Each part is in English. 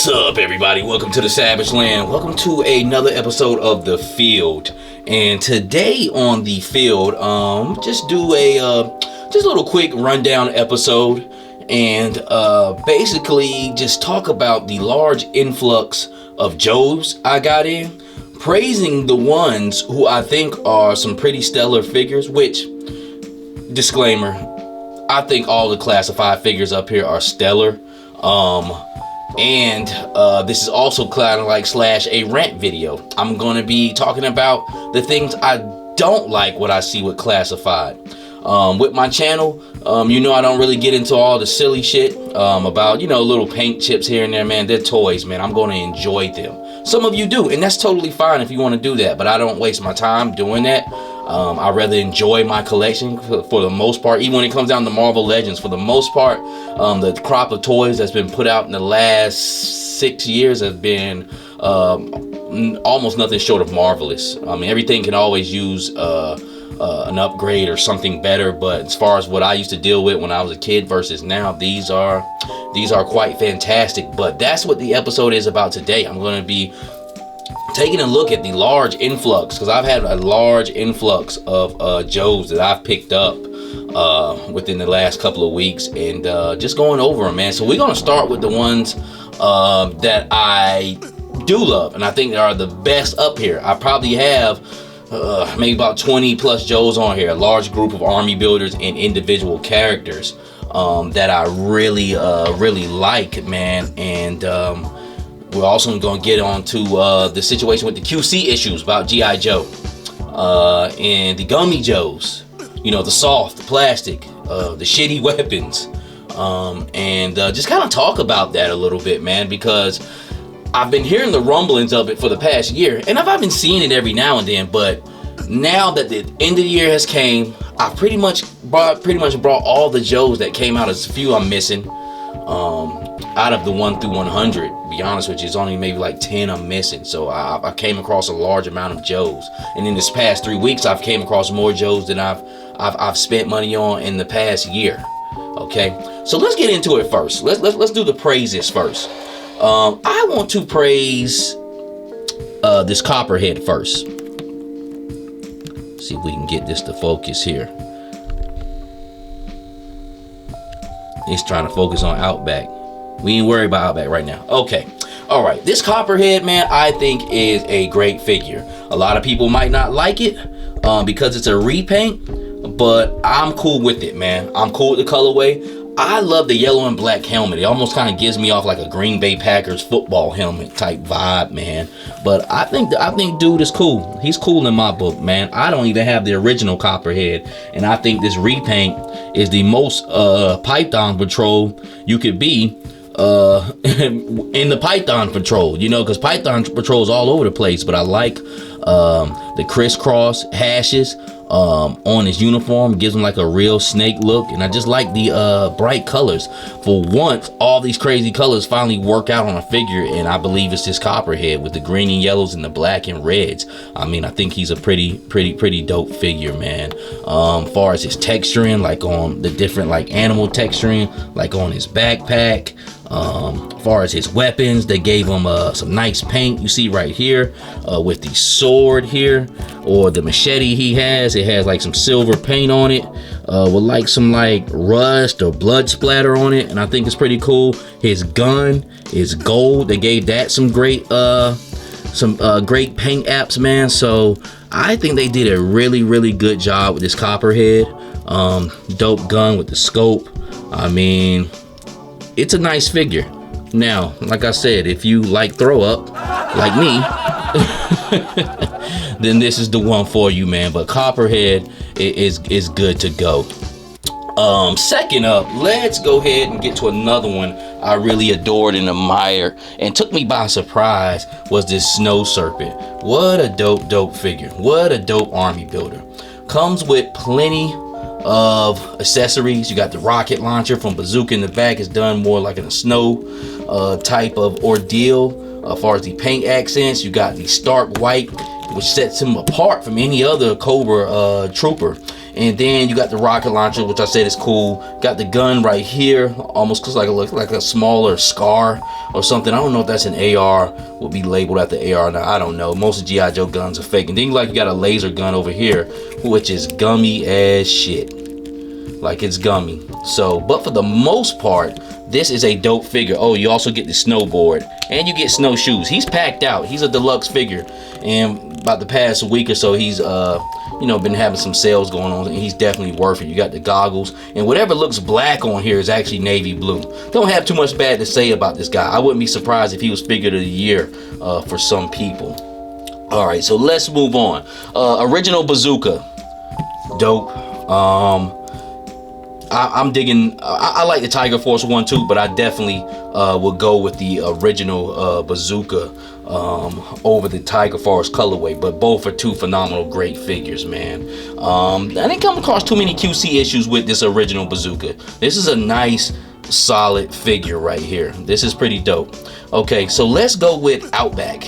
What's up, everybody? Welcome to the Savage Land. Welcome to another episode of The Field. And today on The Field, just do a little quick rundown episode and basically just talk about the large influx of Joes I got in, praising the ones who I think are some pretty stellar figures, which, disclaimer, I think all the classified figures up here are stellar. And this is also kind of like slash a rant video. I'm going to be talking about the things I don't like what I see with classified. With my channel, I don't really get into all the silly shit about, little paint chips here and there, man. They're toys, man. I'm going to enjoy them. Some of you do, and that's totally fine if you want to do that, but I don't waste my time doing that. I rather enjoy my collection for the most part, even when it comes down to Marvel Legends. For the most part, the crop of toys that's been put out in the last 6 years has been almost nothing short of marvelous. I mean, everything can always use an upgrade or something better, but as far as what I used to deal with when I was a kid versus now, these are quite fantastic. But that's what the episode is about today. I'm going to be taking a look at the large influx, because I've had a large influx of Joes that I've picked up within the last couple of weeks, and just going over them, man. So we're going to start with the ones that I do love, and I think they are the best up here. I probably have maybe about 20 plus Joes on here, a large group of army builders and individual characters that I really like, man. And we're also going to get on to the situation with the QC issues about G.I. Joe and the Gummy Joes, the soft, the plastic, the shitty weapons, and just kind of talk about that a little bit, man, because I've been hearing the rumblings of it for the past year, and I've been seeing it every now and then, but now that the end of the year has came, I pretty much brought all the Joes that came out. There's a few I'm missing. Out of the 1 through 100, to be honest with you, it's only maybe like 10 I'm missing. So I came across a large amount of Joes, and in this past 3 weeks, I've came across more Joes than I've spent money on in the past year. Okay, so let's get into it first. Let's do the praises first. I want to praise this Copperhead first. See if we can get this to focus here. It's trying to focus on Outback. We ain't worried about Outback right now. Okay. All right. This Copperhead, man, I think is a great figure. A lot of people might not like it because it's a repaint, but I'm cool with it, man. I'm cool with the colorway. I love the yellow and black helmet. It almost kind of gives me off like a Green Bay Packers football helmet type vibe, man. But I think dude is cool. He's cool in my book, man. I don't even have the original Copperhead, and I think this repaint is the most Python Patrol you could be in the Python Patrol, because Python Patrol is all over the place. But I like the crisscross hashes on his uniform. Gives him like a real snake look, and I just like the bright colors. For once, all these crazy colors finally work out on a figure, and I believe it's this Copperhead with the green and yellows and the black and reds. I mean, I think he's a pretty dope figure, man. Far as his texturing, like on the different like animal texturing, like on his backpack. Far as his weapons, they gave him some nice paint. You see right here with the sword here, or the machete he has. It has like some silver paint on it with like some like rust or blood splatter on it, and I think it's pretty cool. His gun is gold. They gave that some great great paint apps, man. So I think they did a really good job with this Copperhead. Dope gun with the scope. I mean, it's a nice figure. Now, like I said, if you like throw up, like me, then this is the one for you, man. But Copperhead is good to go. Second up, let's go ahead and get to another one I really adored and admired and took me by surprise, was this Snow Serpent. What a dope figure. What a dope army builder. Comes with plenty of accessories. You got the rocket launcher from Bazooka in the back. It's done more like in a snow type of ordeal. As far as the paint accents, you got the stark white which sets him apart from any other Cobra trooper. And then you got the rocket launcher, which I said is cool. Got the gun right here, almost looks like a smaller Scar or something. I don't know if that's an AR, will be labeled after AR now. I don't know. Most of G.I. Joe guns are fake. And then you got a laser gun over here, which is gummy as shit. Like, it's gummy. So, but for the most part, this is a dope figure. Oh, you also get the snowboard and you get snowshoes. He's packed out. He's a deluxe figure, and about the past week or so, he's you know, been having some sales going on, and he's definitely worth it. You got the goggles, and whatever looks black on here is actually navy blue. Don't have too much bad to say about this guy. I wouldn't be surprised if he was figure of the year for some people. All right, so let's move on. Original Bazooka, dope. I'm digging. I like the Tiger Force one too, but I definitely will go with the original Bazooka over the Tiger Force colorway. But both are two phenomenal, great figures, man. I didn't come across too many QC issues with this original Bazooka. This is a nice, solid figure right here. This is pretty dope. Okay, so let's go with Outback.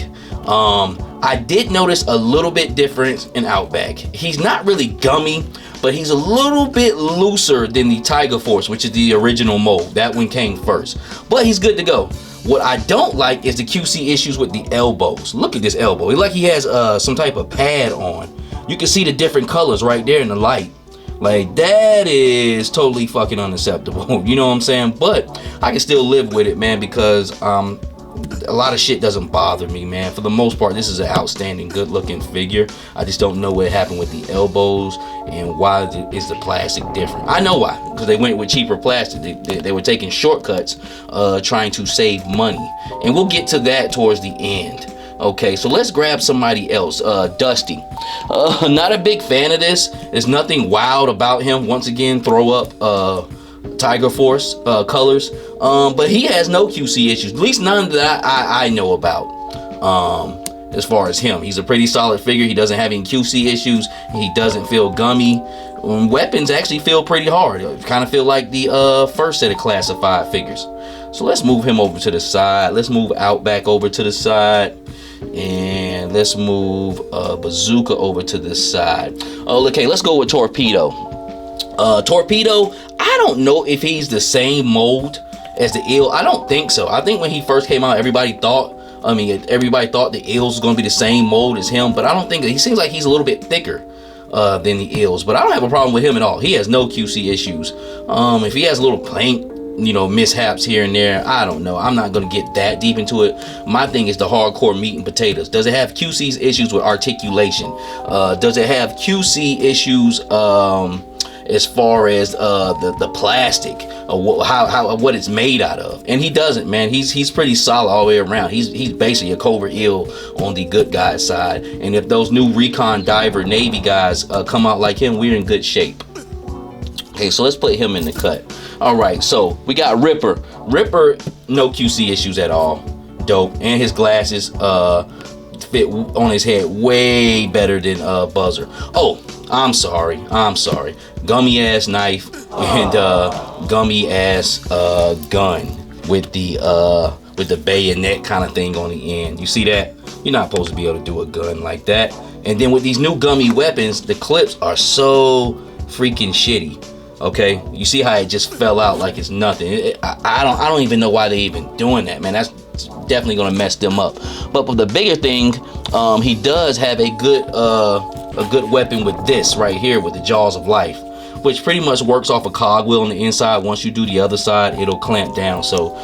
I did notice a little bit difference in Outback. He's not really gummy, but he's a little bit looser than the Tiger Force, which is the original mold. That one came first, but he's good to go. What I don't like is the QC issues with the elbows. Look at this elbow. It's like he has some type of pad on. You can see the different colors right there in the light. Like, that is totally fucking unacceptable. You know what I'm saying? But I can still live with it, man, because a lot of shit doesn't bother me, man. For the most part, this is an outstanding, good-looking figure. I just don't know what happened with the elbows and why is the plastic different. I know why, because they went with cheaper plastic. They were taking shortcuts, trying to save money, and we'll get to that towards the end. Okay, so let's grab somebody else. Dusty. Not a big fan of this. There's nothing wild about him. Once again, throw up Tiger Force colors, but he has no QC issues, at least none that I know about. As far as him, he's a pretty solid figure. He doesn't have any QC issues. He doesn't feel gummy. Weapons actually feel pretty hard. Kind of feel like the first set of classified figures. So let's move him over to the side. Let's move Outback over to the side, and let's move Bazooka over to the side. Oh, okay, let's go with Torpedo. Torpedo, I don't know if he's the same mold as the eel. I don't think so. I think when he first came out, everybody thought the eels was going to be the same mold as him, but I don't think that. He seems like he's a little bit thicker than the eels, but I don't have a problem with him at all. He has no QC issues. If he has little plank, mishaps here and there, I don't know. I'm not going to get that deep into it. My thing is the hardcore meat and potatoes. Does it have QC's issues with articulation? Does it have QC issues as far as the plastic, what it's made out of? And he doesn't, man. He's pretty solid all the way around. He's basically a Cobra Eel on the good guy side. And if those new Recon Diver Navy guys come out like him, we're in good shape. Okay, so let's put him in the cut. All right, so we got Ripper. Ripper, no QC issues at all. Dope. And his glasses fit on his head way better than Buzzer. Oh, I'm sorry. Gummy ass knife and gummy ass gun with the bayonet kind of thing on the end. You see that? You're not supposed to be able to do a gun like that. And then with these new gummy weapons, the clips are so freaking shitty. Okay, you see how it just fell out like it's nothing. I don't even know why they even doing that, man. That's definitely gonna mess them up. But for the bigger thing, he does have a good weapon with this right here, with the Jaws of Life, which pretty much works off a cogwheel on the inside. Once you do the other side, it'll clamp down. So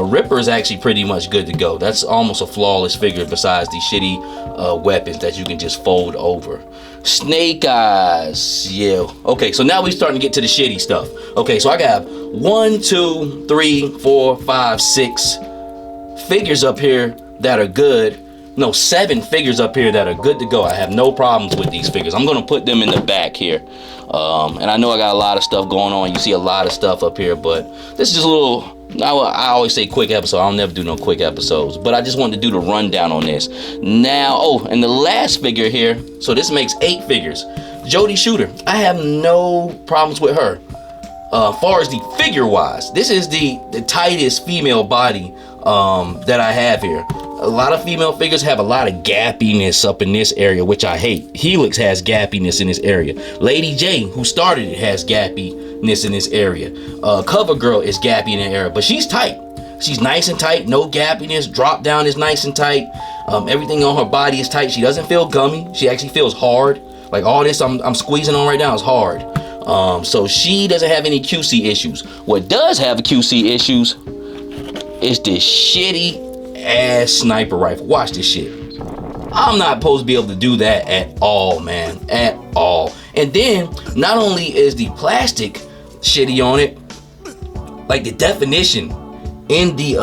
Ripper is actually pretty much good to go. That's almost a flawless figure besides the shitty weapons that you can just fold over. Snake Eyes, yeah. Okay, so now we're starting to get to the shitty stuff. Okay, so I got 1, 2, 3, 4, 5, 6 figures up here that are good. No, 7 figures up here that are good to go. I have no problems with these figures. I'm gonna put them in the back here. And I know I got a lot of stuff going on. You see a lot of stuff up here, but this is just a little, I always say quick episode. I'll never do no quick episodes, but I just wanted to do the rundown on this. Now, oh, and the last figure here, so this makes 8 figures. Jodie Shooter, I have no problems with her. Far as the figure wise, this is the tightest female body that I have here. A lot of female figures have a lot of gappiness up in this area, which I hate. Helix has gappiness in this area. Lady J, who started it, has gappiness in this area. CoverGirl is gappy in the area, but she's tight. She's nice and tight, no gappiness. Drop down is nice and tight. Everything on her body is tight. She doesn't feel gummy. She actually feels hard. Like all this I'm squeezing on right now is hard. So she doesn't have any QC issues. What does have QC issues is this shitty ass sniper rifle. Watch this shit. I'm not supposed to be able to do that at all, man. At all. And then not only is the plastic shitty on it, like the definition in the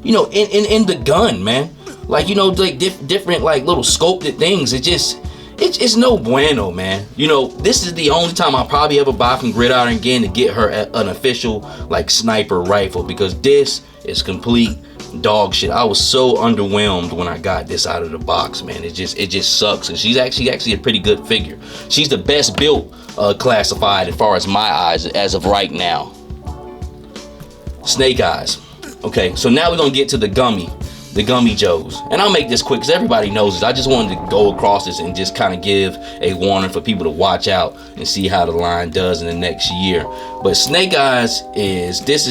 in the gun, man. Like, you know, like different like little sculpted things. It's no bueno, man. You know, this is the only time I'll probably ever buy from Gridiron again to get her an official like sniper rifle, because this is complete dog shit. I was so underwhelmed when I got this out of the box, man. It just sucks. And she's actually a pretty good figure. She's the best built classified as far as my eyes as of right now. Snake Eyes. Okay, so now we're gonna get to the Gummy Joes, and I'll make this quick because everybody knows this. I just wanted to go across this and just kind of give a warning for people to watch out and see how the line does in the next year. But Snake Eyes this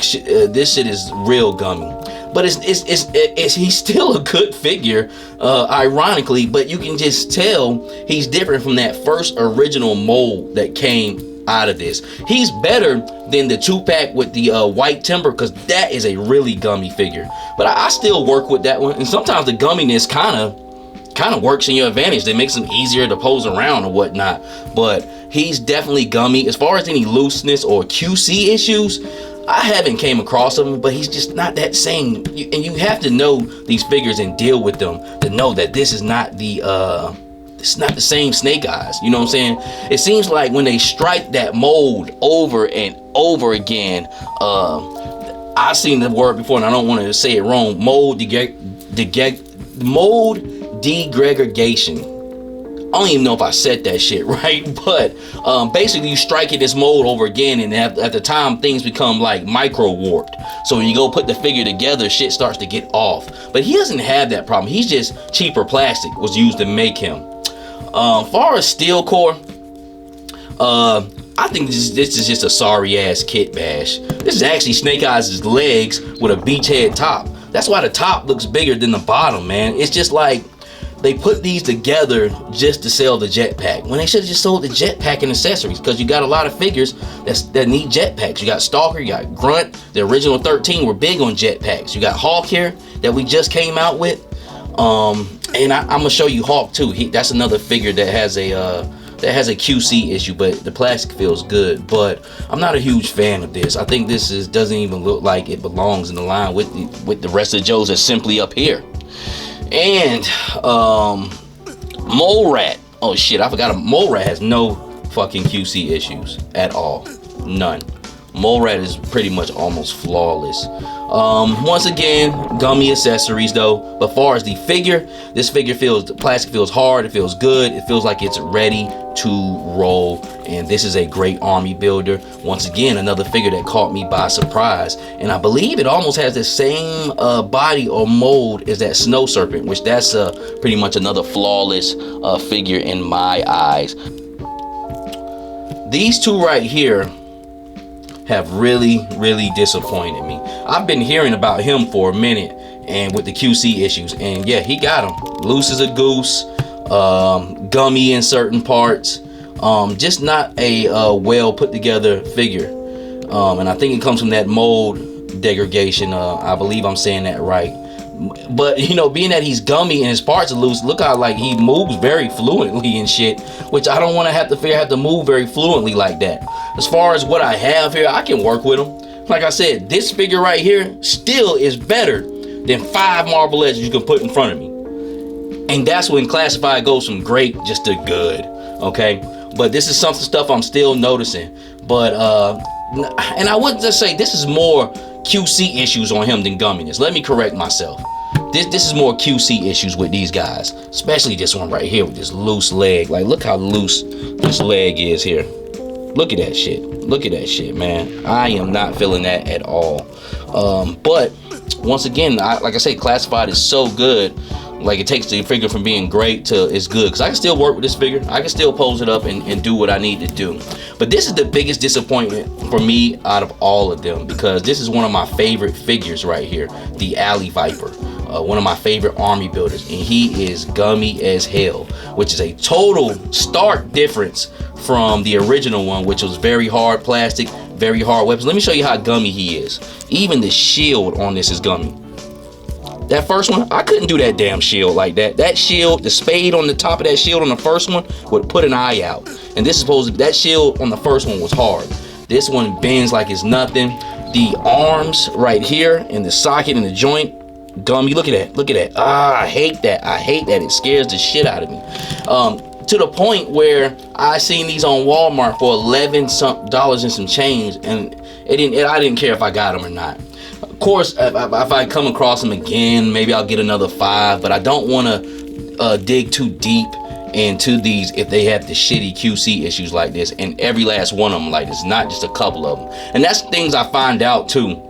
shit is real Gummy, but he's still a good figure, ironically. But you can just tell he's different from that first original mold that came out of this. He's better than the 2-pack with the white timber, because that is a really gummy figure. But I still work with that one, and sometimes the gumminess kind of works in your advantage. That makes him easier to pose around or whatnot. But he's definitely gummy. As far as any looseness or QC issues, I haven't came across him, but he's just not that same. And you have to know these figures and deal with them to know that this is not it's not the same Snake Eyes. You know what I'm saying? It seems like when they strike that mold over and over again, I've seen the word before and I don't want to say it wrong. Mold degradation. I don't even know if I said that shit right, but basically you strike this mold over again, and at the time things become like micro warped. So when you go put the figure together, shit starts to get off. But he doesn't have that problem. He's just cheaper plastic was used to make him. Far as steel core, I think this is just a sorry ass kit bash. This is actually Snake Eyes' legs with a beachhead top. That's why the top looks bigger than the bottom, man. It's just like they put these together just to sell the jetpack, when they should have just sold the jetpack and accessories, because you got a lot of figures that need jetpacks. You got Stalker, you got Grunt. The original 13 were big on jetpacks. You got Hawk here that we just came out with. And I'm gonna show you Hawk too. That's another figure that has a QC issue, but the plastic feels good. But I'm not a huge fan of this. I think this doesn't even look like it belongs in the line with the rest of the Joes that's simply up here. And Mole Rat. Oh shit, I forgot. Mole Rat has no fucking QC issues at all. None. Mole Rat is pretty much almost flawless. Once again, gummy accessories though. But far as the figure, this figure the plastic feels hard, it feels good, it feels like it's ready to roll. And this is a great army builder. Once again, another figure that caught me by surprise. And I believe it almost has the same body or mold as that Snow Serpent, which that's pretty much another flawless figure in my eyes. These two right here have really disappointed me. I've been hearing about him for a minute, and with the QC issues, and yeah, he got him loose as a goose, gummy in certain parts, just not a well put together figure. And I think it comes from that mold degradation. I believe I'm saying that right. But you know, being that he's gummy and his parts are loose, look how like he moves very fluently and shit, which I don't want to have to move very fluently like that. As far as what I have here, I can work with him. Like I said, this figure right here still is better than 5 Marble Legends you can put in front of me. And that's when classified goes from great just to good. Okay, but this is some stuff I'm still noticing. But and I wouldn't just say this is more QC issues on him than gumminess. Let me correct myself. This is more QC issues with these guys, especially this one right here with this loose leg. Like, look how loose this leg is here. Look at that shit. Look at that shit, man. I am not feeling that at all. But once again, like I say, classified is so good. Like, it takes the figure from being great to it's good, because I can still work with this figure. I can still pose it up and do what I need to do. But this is the biggest disappointment for me out of all of them, because this is one of my favorite figures right here, the Alley Viper. One of my favorite army builders, and he is gummy as hell, which is a total stark difference from the original one, which was very hard plastic, very hard weapons. Let me show you how gummy he is. Even the shield on this is gummy. That first one, I couldn't do that damn shield like that. That shield, the spade on the top of that shield on the first one would put an eye out. And this is supposed to, that shield on the first one was hard. This one bends like it's nothing. The arms right here and the socket and the joint, gummy. Look at that. Look at that. Ah, I hate that. I hate that. It scares the shit out of me. To the point where I seen these on Walmart for $11 and some change, and I didn't care if I got them or not. Of course, if I come across them again, maybe I'll get another 5, but I don't want to dig too deep into these if they have the shitty QC issues like this, and every last one of them like this, not just a couple of them. And that's things I find out too,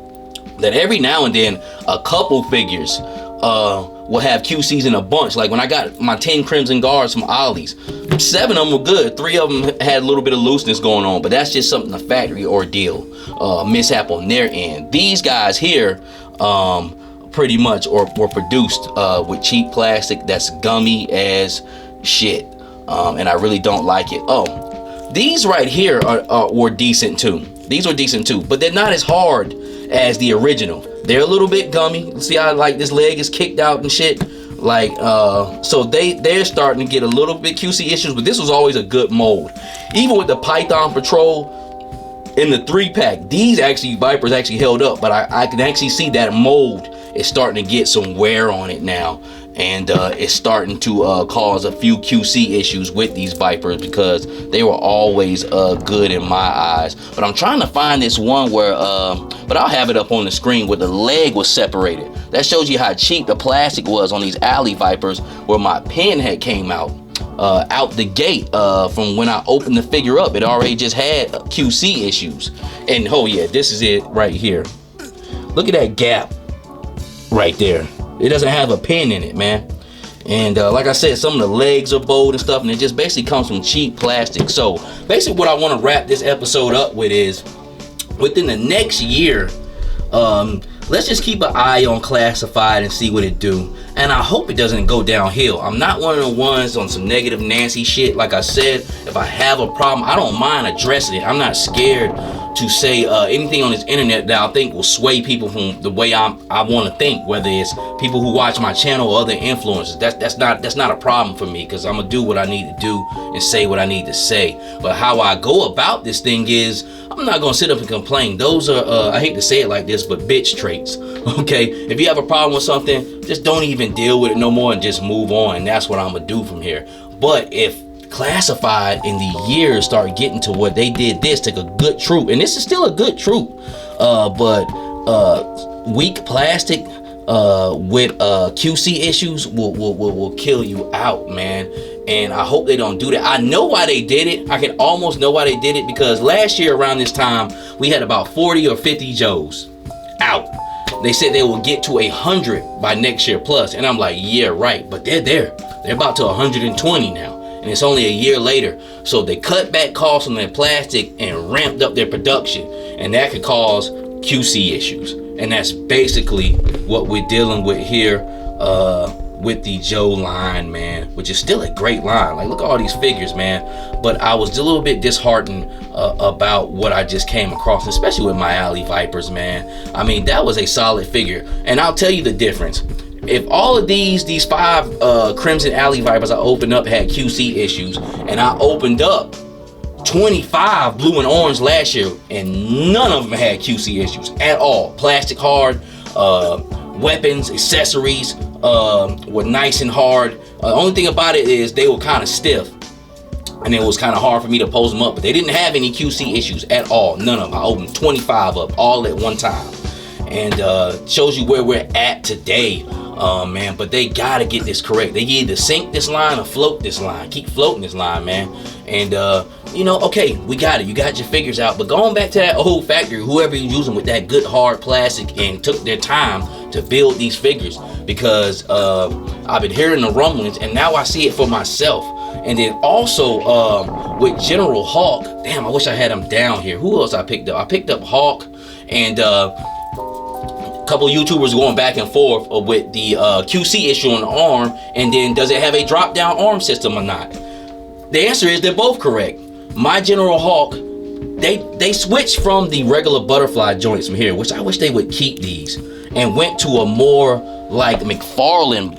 that every now and then a couple figures will have QCs in a bunch. Like when I got my 10 Crimson Guards from Ollie's, 7 of them were good, 3 of them had a little bit of looseness going on, but that's just something, a factory ordeal, mishap on their end. These guys here pretty much were produced with cheap plastic that's gummy as shit, and I really don't like it. Oh, these right here were decent too. These were decent too, but they're not as hard as the original. They're a little bit gummy. See how like this leg is kicked out and shit, like so they're starting to get a little bit QC issues, but this was always a good mold. Even with the Python Patrol in the 3-pack, these Vipers actually held up, but I can actually see that mold is starting to get some wear on it now, and it's starting to cause a few QC issues with these Vipers, because they were always good in my eyes. But I'm trying to find this one where but I'll have it up on the screen, where the leg was separated. That shows you how cheap the plastic was on these Alley Vipers, where my pen had came out the gate. From when I opened the figure up, it already just had QC issues. And oh yeah, this is it right here. Look at that gap right there. It doesn't have a pin in it, man. And like I said, some of the legs are bold and stuff, and it just basically comes from cheap plastic. So basically what I want to wrap this episode up with is, within the next year, let's just keep an eye on Classified and see what it do. And I hope it doesn't go downhill. I'm not one of the ones on some negative Nancy shit. Like I said, if I have a problem, I don't mind addressing it. I'm not scared to say anything on this internet that I think will sway people from the way I want to think, whether it's people who watch my channel or other influencers. That's not a problem for me, because I'm gonna do what I need to do and say what I need to say. But how I go about this thing is, I'm not gonna sit up and complain. Those are I hate to say it like this, but bitch traits. Okay, if you have a problem with something, just don't even deal with it no more and just move on. And that's what I'm gonna do from here. But if Classified in the years start getting to what they did, this took a good troop, and this is still a good troop, but weak plastic with QC issues will kill you out, man. And I hope they don't do that. I know why they did it. I can almost know why they did it, because last year around this time we had about 40 or 50 Joes out. They said they will get to 100 by next year plus, and I'm like, yeah, right. But they're there. They're about to 120 now. And it's only a year later. So they cut back costs on their plastic and ramped up their production, and that could cause QC issues. And that's basically what we're dealing with here with the Joe line, man, which is still a great line. Like, look at all these figures, man. But I was a little bit disheartened about what I just came across, especially with my Alley Vipers, man. I mean, that was a solid figure. And I'll tell you the difference. If all of these 5 Crimson Alley Vipers I opened up had QC issues, and I opened up 25 blue and orange last year, and none of them had QC issues at all. Plastic hard, weapons, accessories were nice and hard. The only thing about it is they were kind of stiff, and it was kind of hard for me to pose them up, but they didn't have any QC issues at all. None of them. I opened 25 up all at one time. And shows you where we're at today. Man, but they gotta get this correct. They either sink this line or float this line. Keep floating this line, man. And you know, okay, we got it. You got your figures out. But going back to that old factory, whoever you're using with that good hard plastic and took their time to build these figures, because I've been hearing the rumblings and now I see it for myself. And then also with General Hawk, damn, I wish I had him down here. Who else I picked up? I picked up Hawk and couple YouTubers going back and forth with the QC issue on the arm, and then does it have a drop down arm system or not? The answer is they're both correct. My General Hawk, they switched from the regular butterfly joints from here, which I wish they would keep these, and went to a more like McFarlane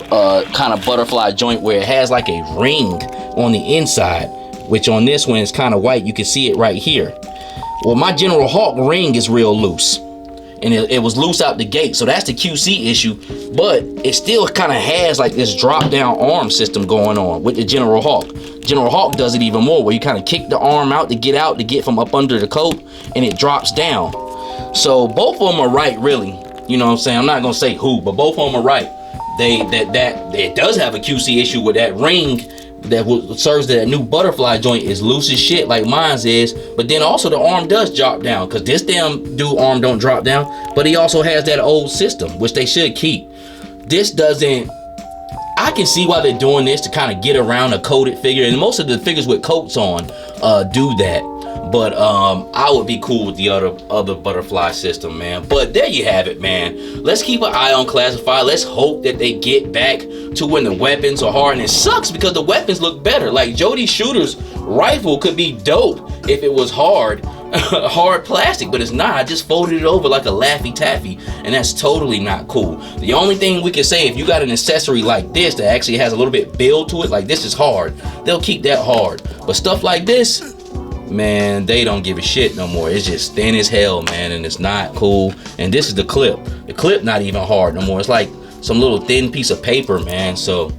kind of butterfly joint where it has like a ring on the inside, which on this one is kind of white. You can see it right here. Well, my General Hawk ring is real loose. And it was loose out the gate, so that's the QC issue, but it still kind of has like this drop down arm system going on with the General Hawk. General Hawk does it even more, where you kind of kick the arm out to get from up under the coat, and it drops down. So both of them are right, really. You know what I'm saying? I'm not gonna say who, but both of them are right. That it does have a QC issue with that ring that serves that new butterfly joint is loose as shit like mine's is, but then also the arm does drop down, because this damn dude arm don't drop down, but he also has that old system, which they should keep. This doesn't. I can see why they're doing this to kind of get around a coated figure, and most of the figures with coats on do that. But I would be cool with the other butterfly system, man. But there you have it, man. Let's keep an eye on Classified. Let's hope that they get back to when the weapons are hard. And it sucks because the weapons look better. Like Jody Shooter's rifle could be dope if it was hard plastic, but it's not. I just folded it over like a Laffy Taffy, and that's totally not cool. The only thing we can say, if you got an accessory like this that actually has a little bit build to it, like this is hard, they'll keep that hard. But stuff like this, man, they don't give a shit no more. It's just thin as hell, man, and it's not cool. And this is the clip. The clip not even hard no more. It's like some little thin piece of paper, man. So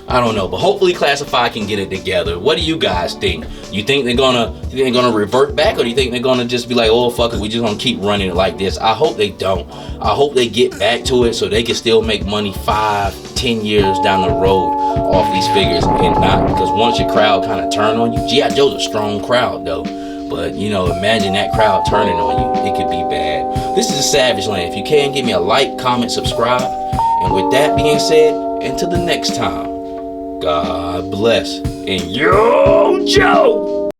I don't know, but hopefully Classified can get it together. What do you guys think? You think they're gonna revert back, or do you think they're gonna just be like, oh fuck it, we just gonna keep running it like this? I hope they don't. I hope they get back to it so they can still make money 5-10 years down the road off these figures, and not, because once your crowd kind of turn on you, G.I. Joe's a strong crowd though, but you know, imagine that crowd turning on you, it could be bad. This is Savage Land. If you can, give me a like, comment, subscribe, and with that being said, until the next time, God bless. And yo, Joe!